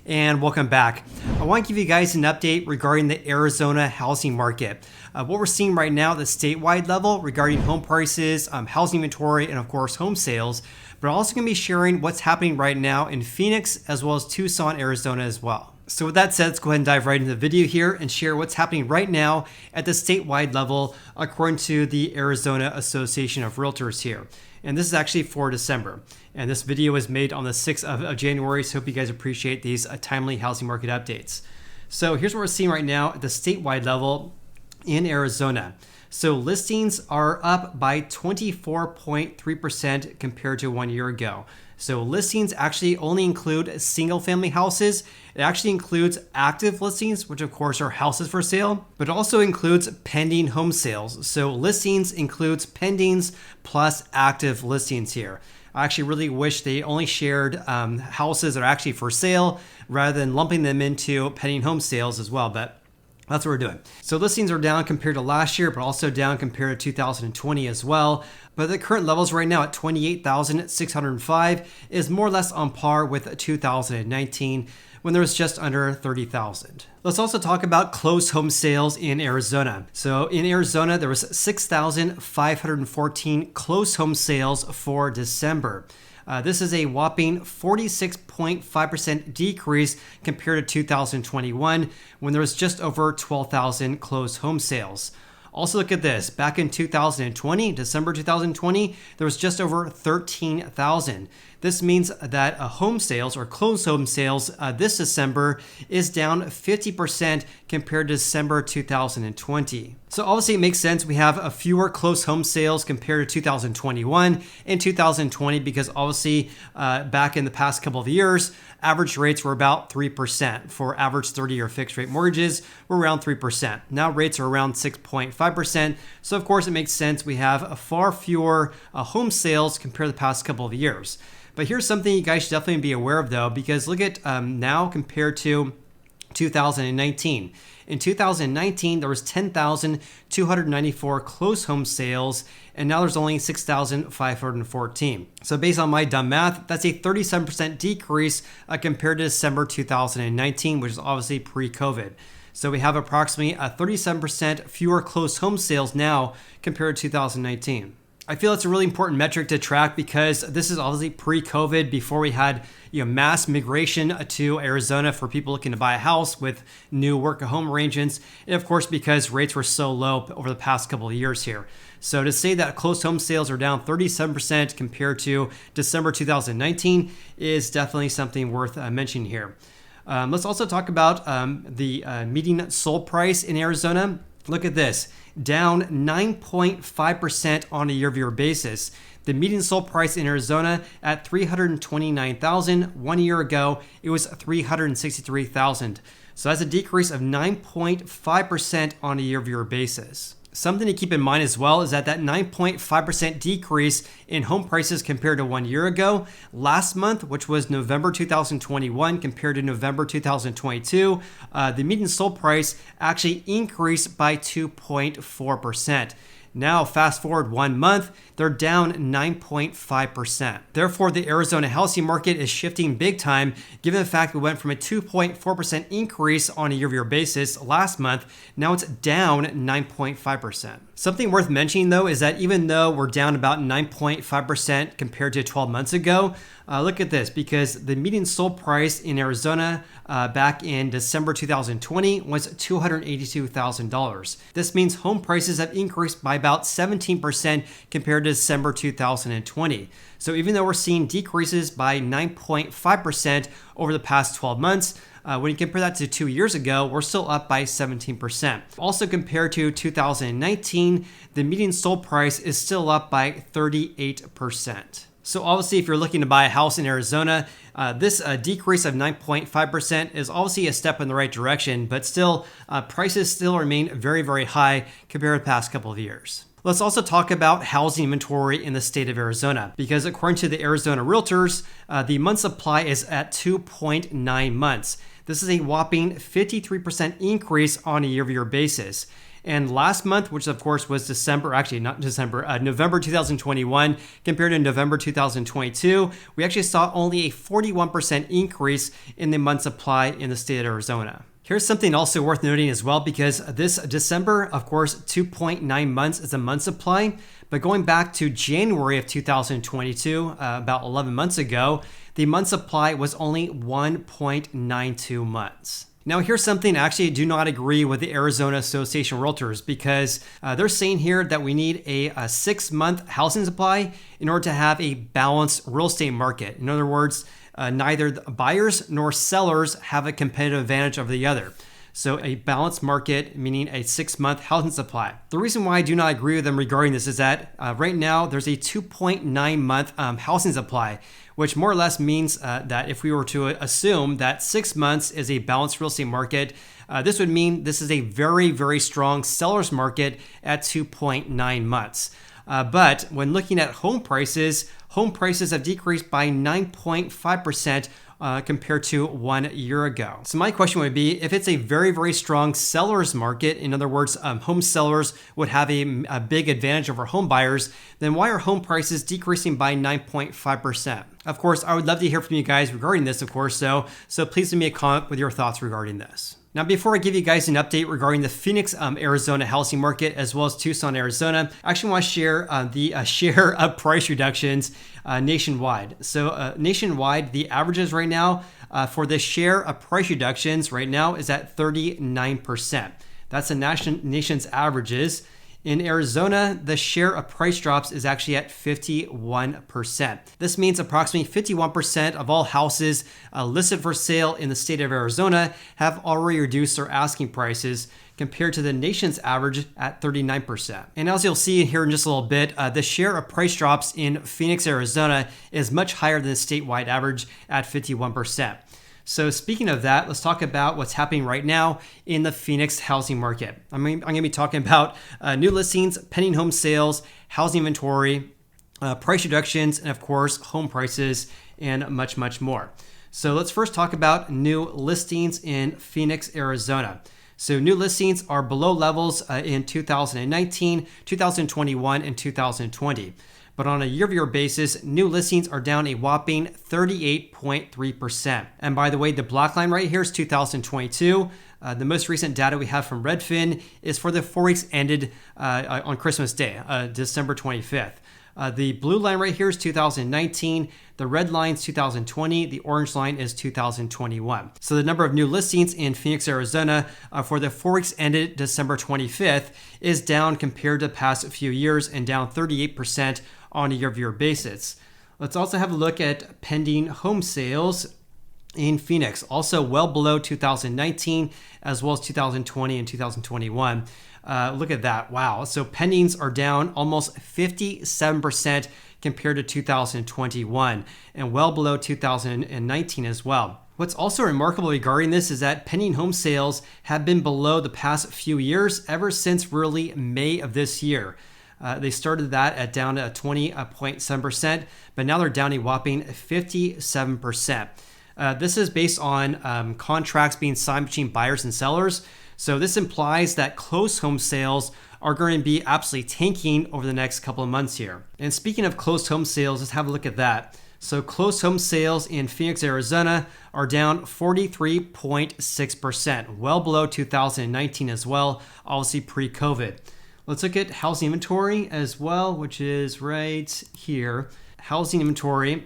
and welcome back. I want to give you guys an update regarding the Arizona housing market. What we're seeing right now at the statewide level regarding home prices, housing inventory, and of course home sales. But I'm also going to be sharing what's happening right now in Phoenix as well as Tucson, Arizona as well. So with that said, let's go ahead and dive right into the video here and share what's happening right now at the statewide level according to the Arizona Association of Realtors here. And this is actually for December. And this video was made on the 6th of January, so hope you guys appreciate these timely housing market updates. So here's what we're seeing right now at the statewide level in Arizona. So listings are up by 24.3% compared to 1 year ago. So listings actually only include single family houses. It actually includes active listings, which of course are houses for sale, but also includes pending home sales. So listings includes pendings plus active listings here. I actually really wish they only shared houses that are actually for sale rather than lumping them into pending home sales as well. But that's what we're doing. So listings are down compared to last year, but also down compared to 2020 as well. But the current levels right now at 28,605 is more or less on par with 2019 when there was just under 30,000. Let's also talk about closed home sales in Arizona. So in Arizona, there was 6,514 closed home sales for December. This is a whopping 46.5% decrease compared to 2021 when there was just over 12,000 closed home sales. Also look at this, back in 2020, December 2020, there was just over 13,000. This means that home sales or closed home sales this December is down 50% compared to December 2020. So obviously it makes sense we have a fewer closed home sales compared to 2021 and 2020 because obviously back in the past couple of years, average rates were about 3%. For average 30-year fixed rate mortgages, we're around 3%. Now rates are around 6.5%. So of course it makes sense we have far fewer home sales compared to the past couple of years. But here's something you guys should definitely be aware of though, because look at now compared to 2019. In 2019, there was 10,294 closed home sales, and now there's only 6,514. So based on my dumb math, that's a 37% decrease compared to December 2019, which is obviously pre-COVID. So we have approximately 37% fewer closed home sales now compared to 2019. I feel it's a really important metric to track because this is obviously pre-COVID, before we had mass migration to Arizona for people looking to buy a house with new work at home arrangements, and of course because rates were so low over the past couple of years here. So to say that closed home sales are down 37% compared to December 2019 is definitely something worth mentioning here. Let's also talk about the median sold price in Arizona. Look at this, down 9.5% on a year-over-year basis. The median sold price in Arizona at $329,000. 1 year ago, it was $363,000. So that's a decrease of 9.5% on a year-over-year basis. Something to keep in mind as well is that 9.5% decrease in home prices compared to 1 year ago, last month, which was November 2021 compared to November 2022, the median sold price actually increased by 2.4%. Now, fast forward 1 month, they're down 9.5%. Therefore, the Arizona housing market is shifting big time, given the fact we went from a 2.4% increase on a year-over-year basis last month. Now it's down 9.5%. Something worth mentioning though is that even though we're down about 9.5% compared to 12 months ago, look at this, because the median sold price in Arizona back in December 2020 was $282,000. This means home prices have increased by about 17% compared to December 2020. So even though we're seeing decreases by 9.5% over the past 12 months, when you compare that to 2 years ago, we're still up by 17%. Also compared to 2019, the median sold price is still up by 38%. So obviously, if you're looking to buy a house in Arizona, this decrease of 9.5% is obviously a step in the right direction, but still, prices still remain very, very high compared to the past couple of years. Let's also talk about housing inventory in the state of Arizona, because according to the Arizona Realtors, the month supply is at 2.9 months. This is a whopping 53% increase on a year-over-year basis. And last month, which of course was December, actually not December, November 2021 compared to November 2022, we actually saw only a 41% increase in the month supply in the state of Arizona. Here's something also worth noting as well, because this December, of course, 2.9 months is a month supply. But going back to January of 2022, about 11 months ago, the month supply was only 1.92 months. Now, here's something I actually do not agree with the Arizona Association of Realtors, because they're saying here that we need a 6-month housing supply in order to have a balanced real estate market. In other words, neither the buyers nor sellers have a competitive advantage over the other. So a balanced market, meaning a 6-month housing supply. The reason why I do not agree with them regarding this is that right now there's a 2.9 month housing supply, which more or less means that if we were to assume that 6 months is a balanced real estate market, this would mean this is a very, very strong seller's market at 2.9 months. But when looking at home prices have decreased by 9.5% compared to 1 year ago. So my question would be, if it's a very, very strong seller's market, in other words, home sellers would have a big advantage over home buyers, then why are home prices decreasing by 9.5%? Of course, I would love to hear from you guys regarding this, of course, so please leave me a comment with your thoughts regarding this. Now, before I give you guys an update regarding the Phoenix, Arizona housing market, as well as Tucson, Arizona, I actually want to share the share of price reductions nationwide. So nationwide, the averages right now for the share of price reductions right now is at 39%. That's the nation's averages. In Arizona, the share of price drops is actually at 51%. This means approximately 51% of all houses listed for sale in the state of Arizona have already reduced their asking prices compared to the nation's average at 39%. And as you'll see here in just a little bit, the share of price drops in Phoenix, Arizona is much higher than the statewide average at 51%. So speaking of that, let's talk about what's happening right now in the Phoenix housing market. I'm going to be talking about new listings, pending home sales, housing inventory, price reductions, and of course, home prices, and much, much more. So let's first talk about new listings in Phoenix, Arizona. So new listings are below levels in 2019, 2021, and 2020. But on a year-over-year basis, new listings are down a whopping 38.3%. And by the way, the black line right here is 2022. The most recent data we have from Redfin is for the 4 weeks ended on Christmas Day, December 25th. The blue line right here is 2019. The red line is 2020. The orange line is 2021. So the number of new listings in Phoenix, Arizona for the 4 weeks ended December 25th is down compared to the past few years and down 38% on a year-over-year basis. Let's also have a look at pending home sales in Phoenix, also well below 2019 as well as 2020 and 2021. Look at that. Wow. So pendings are down almost 57% compared to 2021 and well below 2019 as well. What's also remarkable regarding this is that pending home sales have been below the past few years ever since really May of this year. They started that at down to 20.7%, but now they're down a whopping 57%. This is based on contracts being signed between buyers and sellers. So this implies that closed home sales are going to be absolutely tanking over the next couple of months here. And speaking of closed home sales, let's have a look at that. So closed home sales in Phoenix, Arizona are down 43.6%, well below 2019 as well, obviously pre-COVID. Let's look at housing inventory as well, which is right here. Housing inventory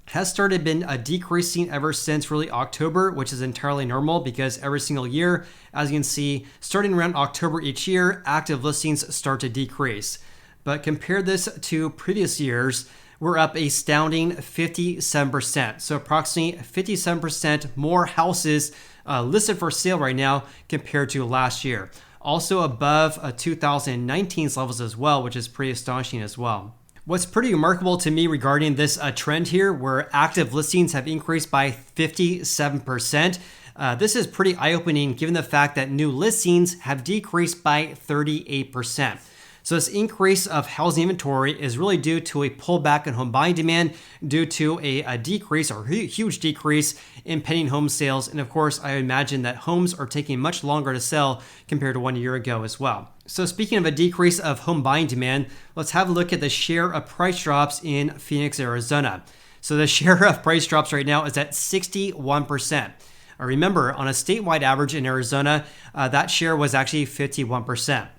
has been decreasing ever since really October, which is entirely normal because every single year, as you can see, starting around October each year, active listings start to decrease. But compare this to previous years, we're up a astounding 57%. So approximately 57% more houses listed for sale right now compared to last year. Also above 2019's levels as well, which is pretty astonishing as well. What's pretty remarkable to me regarding this trend here, where active listings have increased by 57%, this is pretty eye-opening given the fact that new listings have decreased by 38%. So this increase of housing inventory is really due to a pullback in home buying demand due to a decrease or huge decrease in pending home sales. And of course, I imagine that homes are taking much longer to sell compared to 1 year ago as well. So speaking of a decrease of home buying demand, let's have a look at the share of price drops in Phoenix, Arizona. So the share of price drops right now is at 61%. Remember, on a statewide average in Arizona, that share was actually 51%.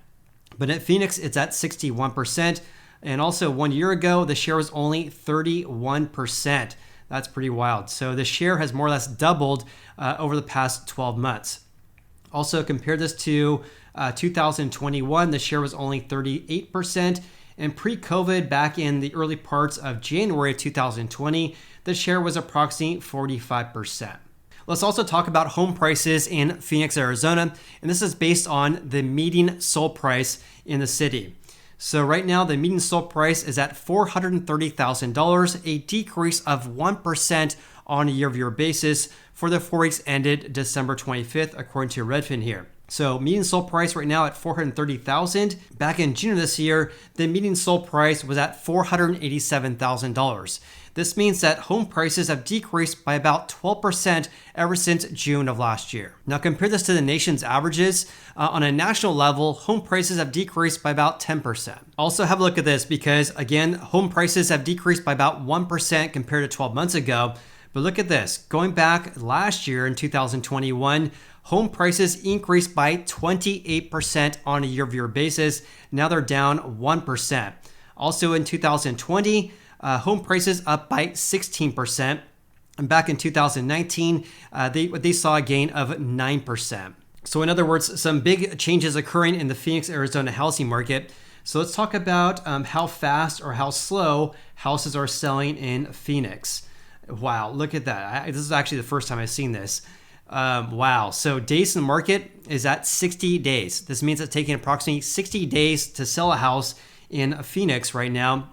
But at Phoenix, it's at 61%. And also 1 year ago, the share was only 31%. That's pretty wild. So the share has more or less doubled over the past 12 months. Also, compare this to 2021, the share was only 38%. And pre-COVID, back in the early parts of January of 2020, the share was approximately 45%. Let's also talk about home prices in Phoenix, Arizona, and this is based on the median sold price in the city. So right now, the median sold price is at $430,000, a decrease of 1% on a year-over-year basis for the 4 weeks ended December 25th, according to Redfin here. So median sold price right now at $430,000. Back in June of this year, the median sold price was at $487,000. This means that home prices have decreased by about 12% ever since June of last year. Now compare this to the nation's averages. On a national level, home prices have decreased by about 10%. Also have a look at this because again, home prices have decreased by about 1% compared to 12 months ago. But look at this, going back last year in 2021, home prices increased by 28% on a year-over-year basis. Now they're down 1%. Also in 2020, home prices up by 16%. And back in 2019, they saw a gain of 9%. So in other words, some big changes occurring in the Phoenix, Arizona housing market. So let's talk about how fast or how slow houses are selling in Phoenix. Wow, look at that. This is actually the first time I've seen this. Wow. So days in the market is at 60 days. This means it's taking approximately 60 days to sell a house in Phoenix right now,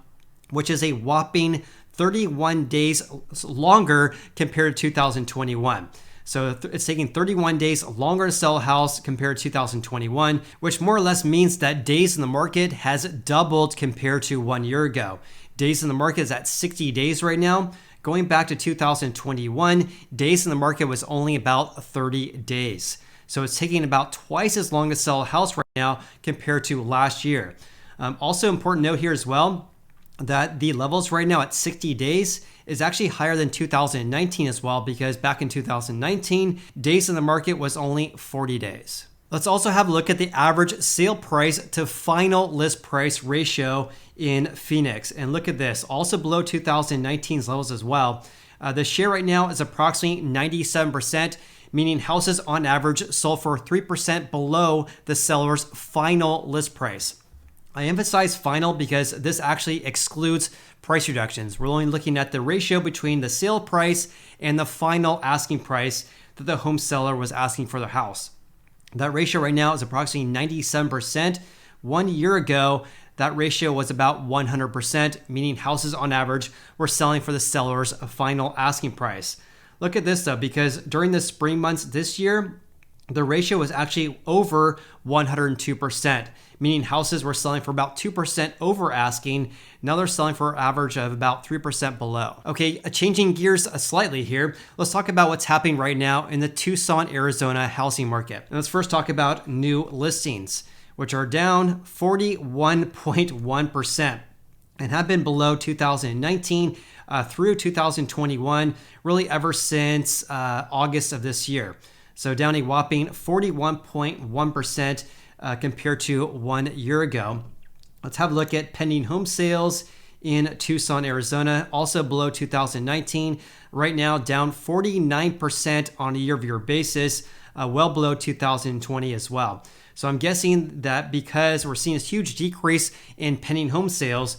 which is a whopping 31 days longer compared to 2021. So it's taking 31 days longer to sell a house compared to 2021, which more or less means that days in the market has doubled compared to 1 year ago. Days in the market is at 60 days right now. Going back to 2021, days in the market was only about 30 days. So it's taking about twice as long to sell a house right now compared to last year. Also important note here as well, that the levels right now at 60 days is actually higher than 2019 as well, because back in 2019, days in the market was only 40 days. Let's also have a look at the average sale price to final list price ratio in Phoenix. And look at this, also below 2019's levels as well. The share right now is approximately 97%, meaning houses on average sold for 3% below the seller's final list price. I emphasize final because this actually excludes price reductions. We're only looking at the ratio between the sale price and the final asking price that the home seller was asking for their house. That ratio right now is approximately 97%. 1 year ago, that ratio was about 100%, meaning houses on average were selling for the seller's final asking price. Look at this though, because during the spring months this year, the ratio was actually over 102%, meaning houses were selling for about 2% over asking. Now they're selling for an average of about 3% below. Okay, changing gears slightly here, let's talk about what's happening right now in the Tucson, Arizona housing market. And let's first talk about new listings, which are down 41.1% and have been below 2019 through 2021, really ever since August of this year. So down a whopping 41.1% compared to 1 year ago. Let's have a look at pending home sales in Tucson, Arizona, also below 2019. Right now, down 49% on a year-over-year basis, well below 2020 as well. So I'm guessing that because we're seeing a huge decrease in pending home sales,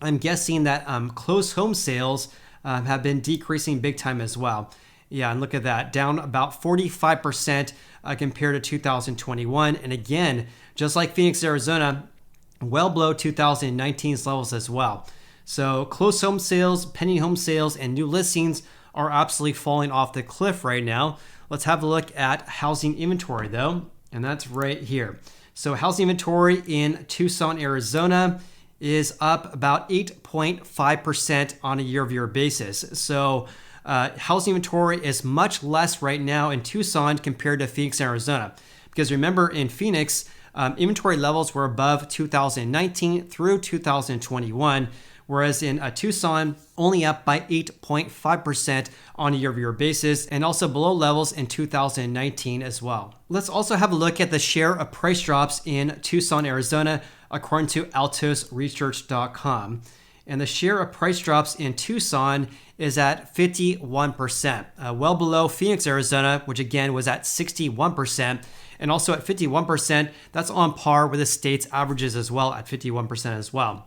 I'm guessing that closed home sales have been decreasing big time as well. Yeah, and look at that, down about 45% compared to 2021. And again, just like Phoenix, Arizona, well below 2019's levels as well. So closed home sales, pending home sales, and new listings are absolutely falling off the cliff right now. Let's have a look at housing inventory though, and that's right here. So housing inventory in Tucson, Arizona is up about 8.5% on a year-over-year basis. So housing inventory is much less right now in Tucson compared to Phoenix, Arizona. Because remember, in Phoenix, inventory levels were above 2019 through 2021, whereas in Tucson, only up by 8.5% on a year-over-year basis, and also below levels in 2019 as well. Let's also have a look at the share of price drops in Tucson, Arizona, according to altosresearch.com. And the share of price drops in Tucson is at 51%, well below Phoenix, Arizona, which again was at 61%. And also at 51%, that's on par with the state's averages as well at 51% as well.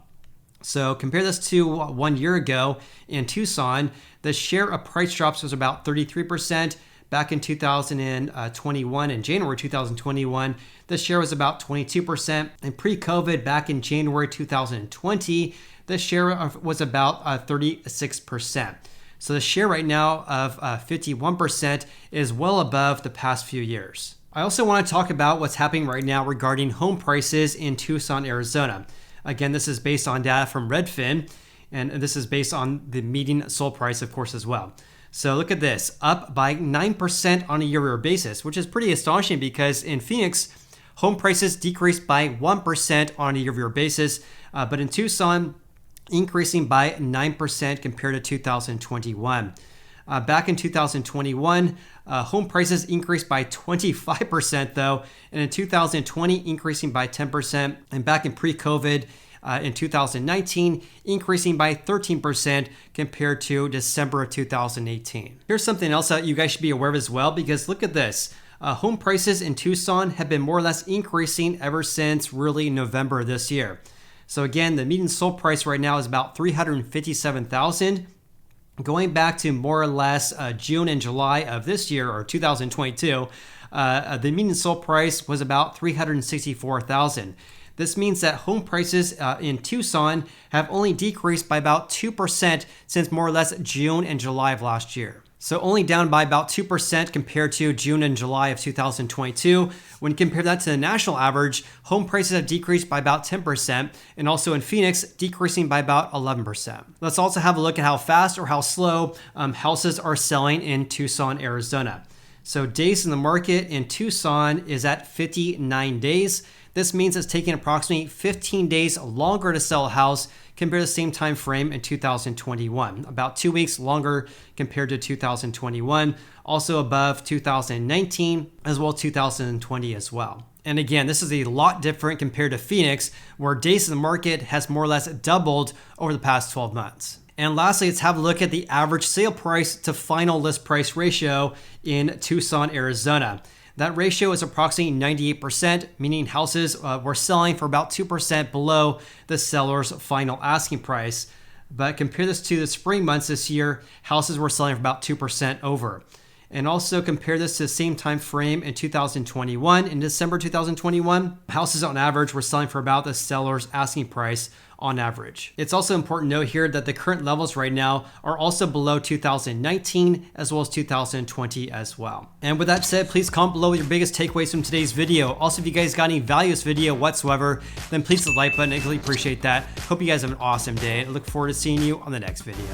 So compare this to 1 year ago in Tucson, the share of price drops was about 33%. Back in 2021, in January 2021, the share was about 22%. And pre-COVID, back in January 2020, the share was about 36%. So the share right now of 51% is well above the past few years. I also want to talk about what's happening right now regarding home prices in Tucson, Arizona. Again, this is based on data from Redfin, and this is based on the median sold price, of course, as well. So look at this, up by 9% on a year-over-year basis, which is pretty astonishing because in Phoenix, home prices decreased by 1% on a year-over-year basis, but in Tucson, increasing by 9% compared to 2021. Back in 2021, home prices increased by 25% though, and in 2020, increasing by 10%, and back in pre-COVID, in 2019, increasing by 13% compared to December of 2018. Here's something else that you guys should be aware of as well, because look at this. Home prices in Tucson have been more or less increasing ever since really November of this year. So again, the median sold price right now is about $357,000. Going back to more or less June and July of this year, or 2022, the median sold price was about $364,000. This means that home prices in Tucson have only decreased by about 2% since more or less June and July of last year. So only down by about 2% compared to June and July of 2022. When you compare that to the national average, home prices have decreased by about 10%, and also in Phoenix, decreasing by about 11%. Let's also have a look at how fast or how slow houses are selling in Tucson, Arizona. So days in the market in Tucson is at 59 days. This means it's taking approximately 15 days longer to sell a house compared to the same time frame in 2021, about 2 weeks longer compared to 2021, also above 2019 as well as 2020 as well. And again, this is a lot different compared to Phoenix, where days in the market has more or less doubled over the past 12 months. And lastly, let's have a look at the average sale price to final list price ratio in Tucson, Arizona. That ratio is approximately 98%, meaning houses were selling for about 2% below the seller's final asking price. But compare this to the spring months this year, houses were selling for about 2% over. And also compare this to the same time frame in 2021. In December 2021, houses on average were selling for about the seller's asking price on average. It's also important to note here that the current levels right now are also below 2019 as well as 2020 as well. And with that said, please comment below your biggest takeaways from today's video. Also, if you guys got any value in this video whatsoever, then please hit the like button. I really appreciate that. Hope you guys have an awesome day. I look forward to seeing you on the next video.